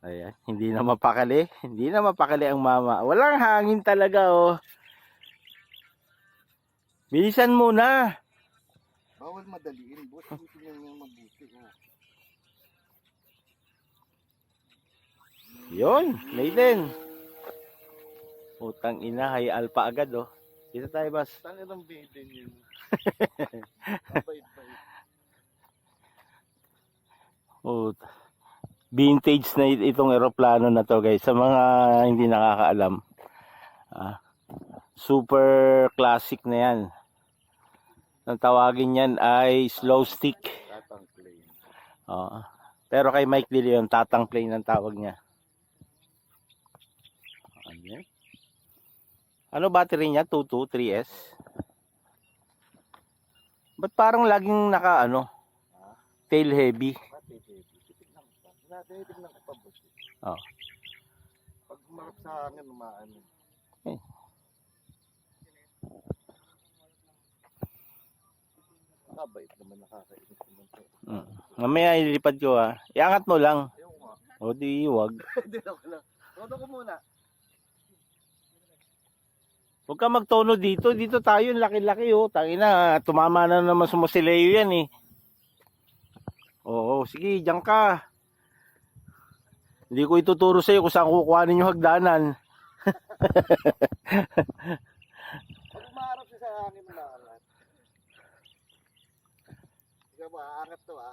Ayan, hindi na mapakali. Hindi na mapakali ang mama. Walang hangin talaga, oh. Bilisan mo na. Bawal madaliin, boss. Tingnan niyo mabuti, oh. Yun, Maiden. Utang ina, hay alpa agad, oh. Dito tayo, boss. Tangin ng Maiden yun. Mabait-bait. Oh, vintage na itong eroplano na to, guys. Sa mga hindi nakakaalam. Super classic na yan. Ang tawagin yan ay slow stick. Tatang plane. Pero kay Mike De Leon, tatang plane ang tawag niya. Ano battery niya? 22, 3S? Ba't parang laging naka tail heavy? Tignan ko pa, boss. Oh. Pag umarap sa hangin, umaano. Eh. Nakabait naman, nakakainis naman to. Mamaya ilipad ko, ha. Iangat mo lang. Ayaw nga. O di wag. Hindi ako lang. Todo ko muna. Huwag ka magtono dito. Dito tayo, laki-laki, oh. Tangina, tumama na naman sa Mosileo yan, eh. Oo, sige, diyan ka. Hindi ko ituturo sa'yo kung saan kukuhanin yung hagdanan. Pag umarap siya sa hangin, umaangat. Ikaw ba, aangat to, ha?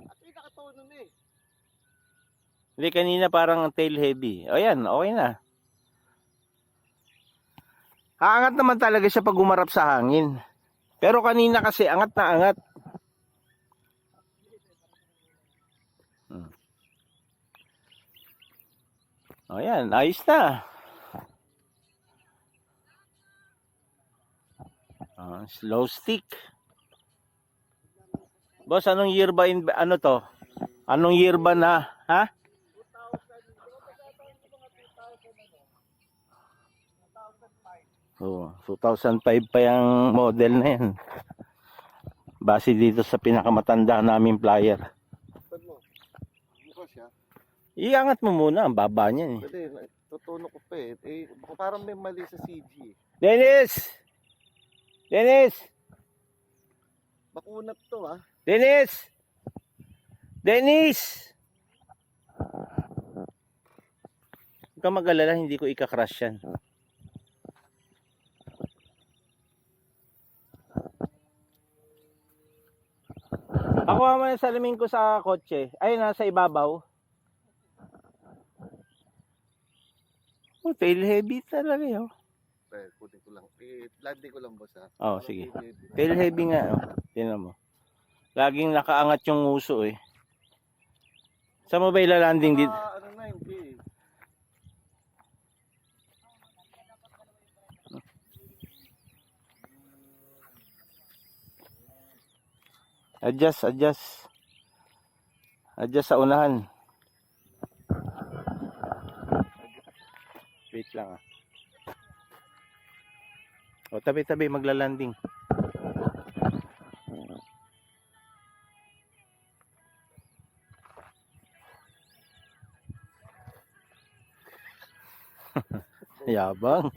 At hindi nakatono na, eh. Hindi, kanina parang tail heavy. O yan, okay na. Haangat naman talaga siya pag umarap sa hangin. Pero kanina kasi angat na angat. O yan, ayos na. Slow stick. Boss, anong year ba ano to? Anong year ba na, ha? 2005 pa yung model na yan. Base dito sa pinakamatanda naming flyer. Pag mo, mukha siya. Iangat mo muna, ang baba niyan, eh. Pwede, tutuno ko pa, eh. Parang may mali sa CG, eh. Dennis! Dennis! Bakunat to, ha? Dennis! Dennis! Huwag ka mag-alala, hindi ko ika-crash yan. Pakuha mo yung salamin ko sa kotse. Ay, nasa ibabaw. Oh, tail heavy talaga yun. Kunin ko lang. Landing ko lang, boss, ha? Oh, sige. Tail heavy nga, oh. Tingnan mo. Laging nakaangat yung nguso, eh. Saan mo ba ilalanding dito? Ano na, hindi. Adjust, adjust. Adjust sa unahan. Wait lang, ah. O, tabi-tabi, maglalanding. Yabang.